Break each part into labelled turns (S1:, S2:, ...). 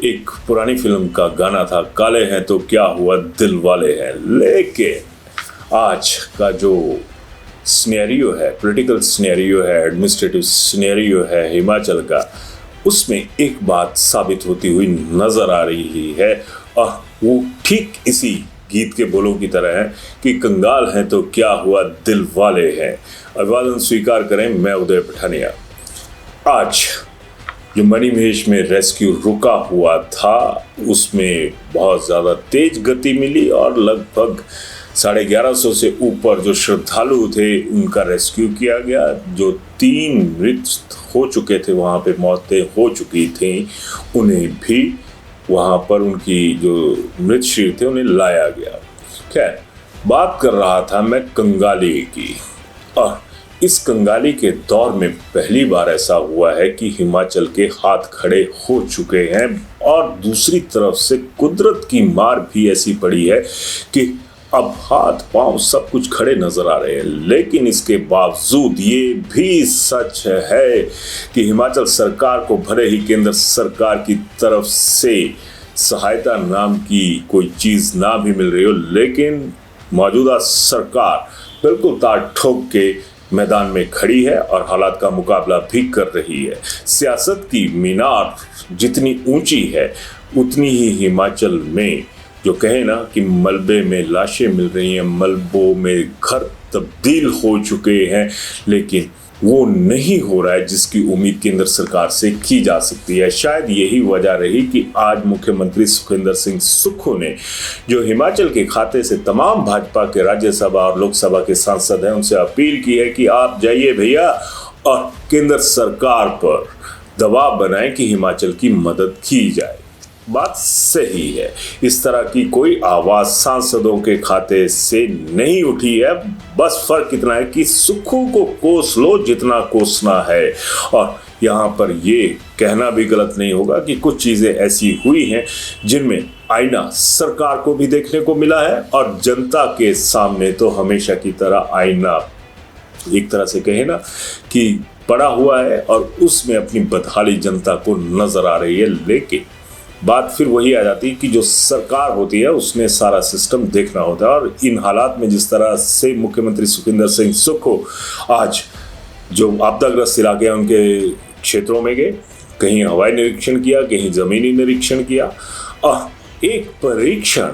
S1: एक पुरानी फिल्म का गाना था, काले हैं तो क्या हुआ दिल वाले हैं। लेकिन आज का जो सिनेरियो है, पॉलिटिकल सिनेरियो है, एडमिनिस्ट्रेटिव सिनेरियो है हिमाचल का, उसमें एक बात साबित होती हुई नजर आ रही है और वो ठीक इसी गीत के बोलों की तरह है कि कंगाल हैं तो क्या हुआ दिल वाले हैं। अभिवादन स्वीकार करें, मैं उदय पठानिया। आज जो मणिमहेश में रेस्क्यू रुका हुआ था उसमें बहुत ज़्यादा तेज गति मिली और लगभग 1150 से ऊपर जो श्रद्धालु थे उनका रेस्क्यू किया गया। जो 3 मृत हो चुके थे, वहाँ पे मौतें हो चुकी थी, उन्हें भी वहाँ पर उनकी जो मृत शरीर थे उन्हें लाया गया। खैर, बात कर रहा था मैं कंगाली की, और इस कंगाली के दौर में पहली बार ऐसा हुआ है कि हिमाचल के हाथ खड़े हो चुके हैं और दूसरी तरफ से कुदरत की मार भी ऐसी पड़ी है कि अब हाथ पांव सब कुछ खड़े नजर आ रहे हैं। लेकिन इसके बावजूद ये भी सच है कि हिमाचल सरकार को भले ही केंद्र सरकार की तरफ से सहायता नाम की कोई चीज ना भी मिल रही हो, लेकिन मौजूदा सरकार बिल्कुल तार ठोक के मैदान में खड़ी है और हालात का मुकाबला भी कर रही है। सियासत की मीनार जितनी ऊंची है उतनी ही हिमाचल में जो कहे ना कि मलबे में लाशें मिल रही हैं, मलबों में घर तब्दील हो चुके हैं, लेकिन वो नहीं हो रहा है जिसकी उम्मीद केंद्र सरकार से की जा सकती है। शायद यही वजह रही कि आज मुख्यमंत्री सुखविंदर सिंह सुक्खू ने जो हिमाचल के खाते से तमाम भाजपा के राज्यसभा और लोकसभा के सांसद हैं उनसे अपील की है कि आप जाइए भैया और केंद्र सरकार पर दबाव बनाएं कि हिमाचल की मदद की जाए। बात सही है, इस तरह की कोई आवाज सांसदों के खाते से नहीं उठी है। बस फर्क इतना है कि सुक्खू को कोस लो जितना कोसना है। और यहाँ पर ये कहना भी गलत नहीं होगा कि कुछ चीजें ऐसी हुई हैं जिनमें आईना सरकार को भी देखने को मिला है और जनता के सामने तो हमेशा की तरह आईना एक तरह से कहे ना कि पड़ा हुआ है और उसमें अपनी बदहाली जनता को नजर आ रही है। लेकिन बात फिर वही आ जाती है कि जो सरकार होती है उसने सारा सिस्टम देखना होता है, और इन हालात में जिस तरह से मुख्यमंत्री सुखविंदर सिंह सुक्खू आज जो आपदाग्रस्त इलाके हैं उनके क्षेत्रों में गए, कहीं हवाई निरीक्षण किया, कहीं ज़मीनी निरीक्षण किया, और एक परीक्षण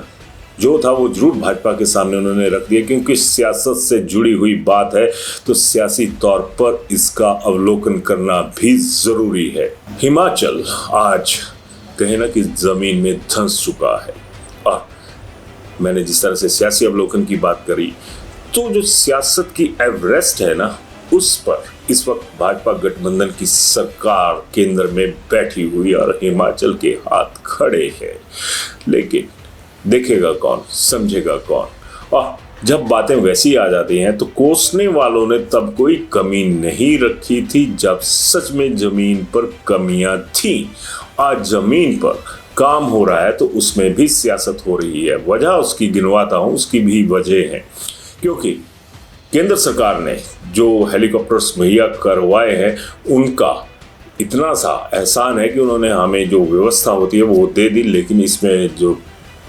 S1: जो था वो जरूर भाजपा के सामने उन्होंने रख दिया, क्योंकि सियासत से जुड़ी हुई बात है तो सियासी तौर पर इसका अवलोकन करना भी ज़रूरी है। हिमाचल आज कहे ना कि जमीन में धंस चुका है। और मैंने जिस तरह से सियासी अवलोकन की बात करी, तो जो सियासत की एवरेस्ट है ना, उस पर इस वक्त भाजपा गठबंधन की सरकार केंद्र में बैठी हुई और हिमाचल के हाथ खड़े हैं। लेकिन देखेगा कौन, समझेगा कौन। और जब बातें वैसी आ जाती हैं तो कोसने वालों ने तब कोई कमी नहीं रखी थी जब सच में जमीन पर कमियां थी। आज जमीन पर काम हो रहा है तो उसमें भी सियासत हो रही है। वजह उसकी गिनवाता हूं, उसकी भी वजह है, क्योंकि केंद्र सरकार ने जो हेलीकॉप्टर्स मुहैया करवाए हैं उनका इतना सा एहसान है कि उन्होंने हमें जो व्यवस्था होती है वो दे दी, लेकिन इसमें जो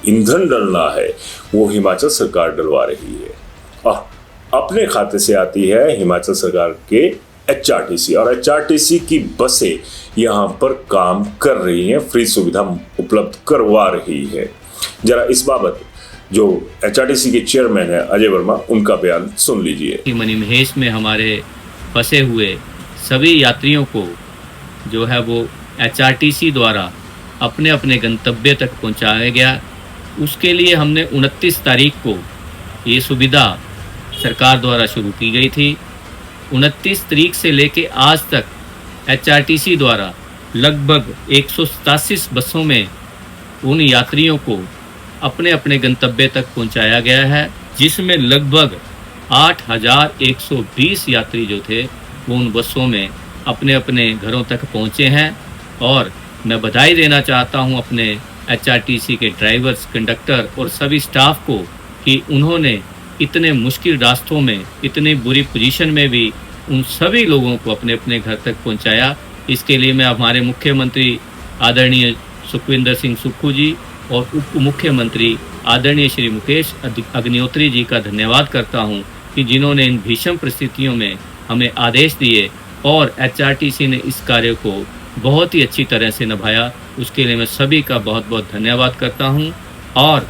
S1: ईंधन डलना है वो हिमाचल सरकार डलवा रही है। और अपने खाते से आती है हिमाचल सरकार के HRTC, और HRTC की बसें यहाँ पर काम कर रही हैं, फ्री सुविधा उपलब्ध करवा रही है। जरा इस बाबत जो HRTC के चेयरमैन है अजय वर्मा, उनका बयान सुन लीजिए।
S2: मणिमहेश में हमारे फंसे हुए सभी यात्रियों को जो है वो HRTC द्वारा अपने अपने गंतव्य तक पहुँचाया गया। उसके लिए हमने 29 तारीख को ये सुविधा सरकार द्वारा शुरू की गई थी। 29 तारीख से लेके आज तक HRTC द्वारा लगभग 187 बसों में उन यात्रियों को अपने अपने गंतव्य तक पहुंचाया गया है, जिसमें लगभग 8,120 यात्री जो थे वो उन बसों में अपने अपने घरों तक पहुंचे हैं। और मैं बधाई देना चाहता हूं अपने HRTC के ड्राइवर्स, कंडक्टर और सभी स्टाफ को कि उन्होंने इतने मुश्किल रास्तों में, इतनी बुरी पोजीशन में भी उन सभी लोगों को अपने अपने घर तक पहुंचाया। इसके लिए मैं हमारे मुख्यमंत्री आदरणीय सुखविंदर सिंह सुक्खू जी और उप मुख्यमंत्री आदरणीय श्री मुकेश अग्निहोत्री जी का धन्यवाद करता हूं कि जिन्होंने इन भीषण परिस्थितियों में हमें आदेश दिए और एचआरटीसी ने इस कार्य को बहुत ही अच्छी तरह से निभाया। उसके लिए मैं सभी का बहुत बहुत धन्यवाद करता हूं और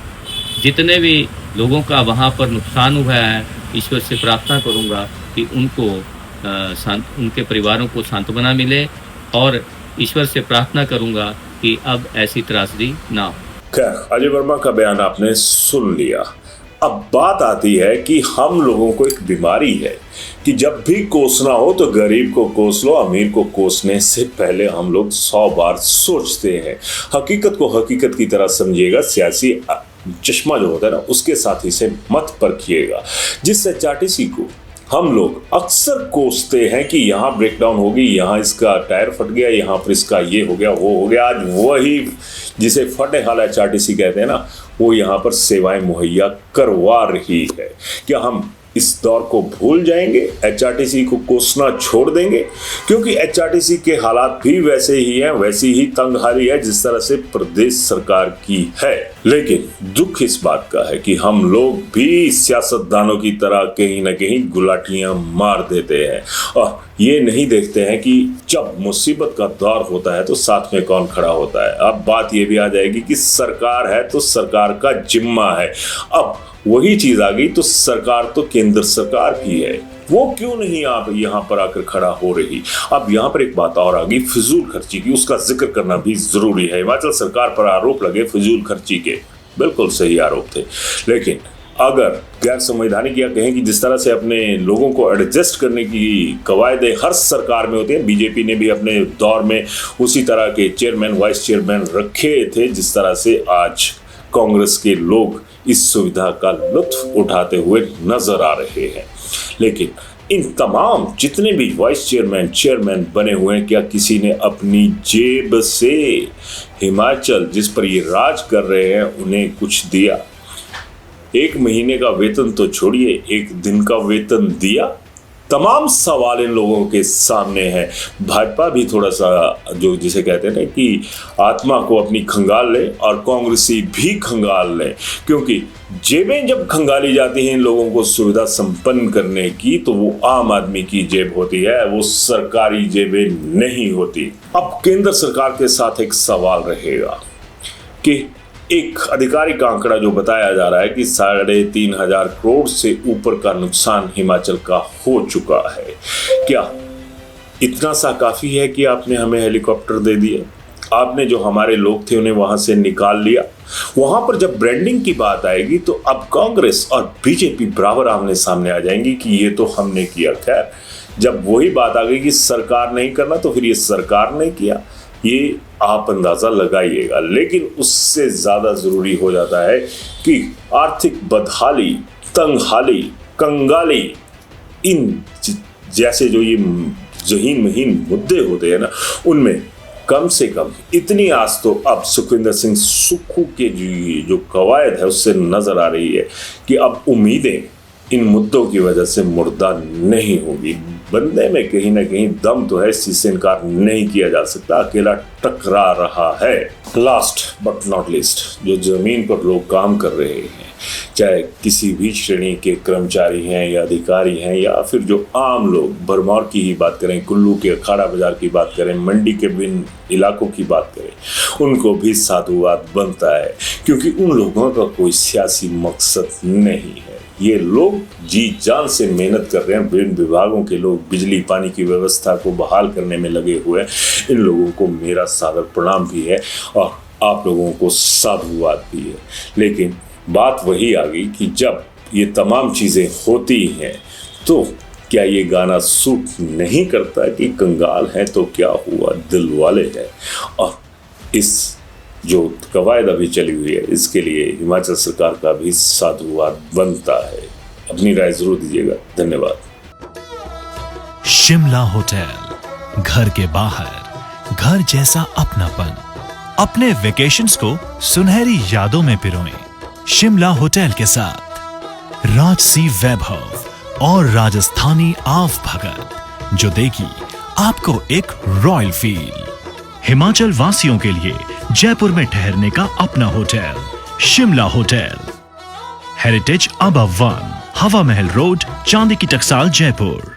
S2: जितने भी लोगों का वहां पर नुकसान हुआ है, ईश्वर से प्रार्थना करूंगा कि उनको उनके परिवारों को सांत्वना मिले और ईश्वर से प्रार्थना करूंगा कि अब ऐसी त्रासदी ना हो।
S1: खैर, अजय वर्मा का बयान आपने सुन लिया। अब बात आती है कि हम लोगों को एक बीमारी है कि जब भी कोसना हो तो गरीब को कोस लो, अमीर को कोसने से पहले हम लोग 100 बार सोचते हैं। हकीकत को हकीकत की तरह समझिएगा, सियासी चश्मा जो होता है ना उसके साथ ही से मत परखिएगा। जिस एचआरटीसी को हम लोग अक्सर कोसते हैं कि यहाँ ब्रेकडाउन होगी, यहाँ इसका टायर फट गया, यहाँ पर इसका ये हो गया वो हो गया, आज वही जिसे फटे हाल एचआरटीसी कहते हैं ना वो यहाँ पर सेवाएं मुहैया करवा रही है। क्या हम इस दौर को भूल जाएंगे, एचआरटीसी को कोसना छोड़ देंगे? क्योंकि एचआरटीसी के हालात भी वैसे ही हैं, वैसी ही तंगहाली है जिस तरह से प्रदेश सरकार की है। लेकिन दुख इस बात का है कि हम लोग भी सियासतदानों की तरह कहीं ना कहीं गुलाटियां मार देते हैं और ये नहीं देखते हैं कि जब मुसीबत का दौर होता है तो साथ में कौन खड़ा होता है। अब बात ये भी आ जाएगी कि सरकार है तो सरकार का जिम्मा है। अब वही चीज आ गई तो सरकार तो केंद्र सरकार भी है, वो क्यों नहीं आप यहाँ पर आकर खड़ा हो रही। अब यहाँ पर एक बात और आ गई फिजूल खर्ची की, उसका जिक्र करना भी जरूरी है। हिमाचल सरकार पर आरोप लगे फिजूल खर्ची के, बिल्कुल सही आरोप थे, लेकिन अगर गैर संवैधानिक या कहें कि जिस तरह से अपने लोगों को एडजस्ट करने की कवायदें हर सरकार में होती हैं, बीजेपी ने भी अपने दौर में उसी तरह के चेयरमैन वाइस चेयरमैन रखे थे जिस तरह से आज कांग्रेस के लोग इस सुविधा का लुत्फ उठाते हुए नजर आ रहे हैं। लेकिन इन तमाम जितने भी वाइस चेयरमैन बने हुए हैं, क्या किसी ने अपनी जेब से हिमाचल जिस पर ये राज कर रहे हैं उन्हें कुछ दिया? एक महीने का वेतन तो छोड़िए, एक दिन का वेतन दिया? तमाम सवाल इन लोगों के सामने है। भाजपा भी थोड़ा सा जो जिसे कहते हैं ना कि आत्मा को अपनी खंगाल ले और कांग्रेसी भी खंगाल ले, क्योंकि जेबें जब खंगाली जाती हैं इन लोगों को सुविधा संपन्न करने की तो वो आम आदमी की जेब होती है, वो सरकारी जेबें नहीं होती। अब केंद्र सरकार के साथ एक सवाल रहेगा कि एक अधिकारिक आंकड़ा जो बताया जा रहा है कि 3,500 करोड़ से ऊपर का नुकसान हिमाचल का हो चुका है। क्या इतना सा काफी है कि आपने हमें हेलीकॉप्टर दे दिए, आपने जो हमारे लोग थे उन्हें वहां से निकाल लिया? वहां पर जब ब्रांडिंग की बात आएगी तो अब कांग्रेस और बीजेपी बराबर आमने सामने आ जाएंगी कि ये तो हमने किया। खैर, जब वही बात आ गई कि सरकार नहीं करना तो फिर ये सरकार ने किया, ये आप अंदाजा लगाइएगा। लेकिन उससे ज्यादा जरूरी हो जाता है कि आर्थिक बदहाली, तंगहाली, कंगाली, इन जैसे जो ये जहीन महीन मुद्दे होते हैं ना, उनमें कम से कम इतनी आस तो अब सुखविंदर सिंह सुक्खू के जो कवायद है उससे नजर आ रही है कि अब उम्मीदें इन मुद्दों की वजह से मुर्दा नहीं होगी। बंदे में कहीं ना कहीं दम तो है, इस चीज से इनकार नहीं किया जा सकता, अकेला टकरा रहा है। लास्ट बट नॉट लीस्ट, जो जमीन पर लोग काम कर रहे हैं, चाहे किसी भी श्रेणी के कर्मचारी हैं या अधिकारी हैं या फिर जो आम लोग, भरमौर की ही बात करें, कुल्लू के अखाड़ा बाजार की बात करें, मंडी के विभिन्न इलाकों की बात करें, उनको भी साधुवाद बनता है, क्योंकि उन लोगों का कोई सियासी मकसद नहीं है। ये लोग जी जान से मेहनत कर रहे हैं, विभिन्न विभागों के लोग बिजली पानी की व्यवस्था को बहाल करने में लगे हुए हैं। इन लोगों को मेरा सादर प्रणाम भी है और आप लोगों को साधुवाद भी है। लेकिन बात वही आ गई कि जब ये तमाम चीज़ें होती हैं तो क्या ये गाना सूट नहीं करता कि कंगाल है तो क्या हुआ, दिल वाले हैं। और इस जो कवायद अभी चली हुई है इसके लिए हिमाचल सरकार का भी साधुवाद बनता है। अपनी राय जरूर दीजिएगा। धन्यवाद।
S3: शिमला होटल, घर के बाहर घर जैसा अपनापन। अपने वेकेशंस को सुनहरी यादों में पिरोएं शिमला होटल के साथ। राजसी वैभव और राजस्थानी आव भगत जो देगी आपको एक रॉयल फील। हिमाचल वासियों के लिए जयपुर में ठहरने का अपना hotel, Shimla hotel. Heritage above 1, हवा महल रोड, चांदी की टकसाल, जयपुर।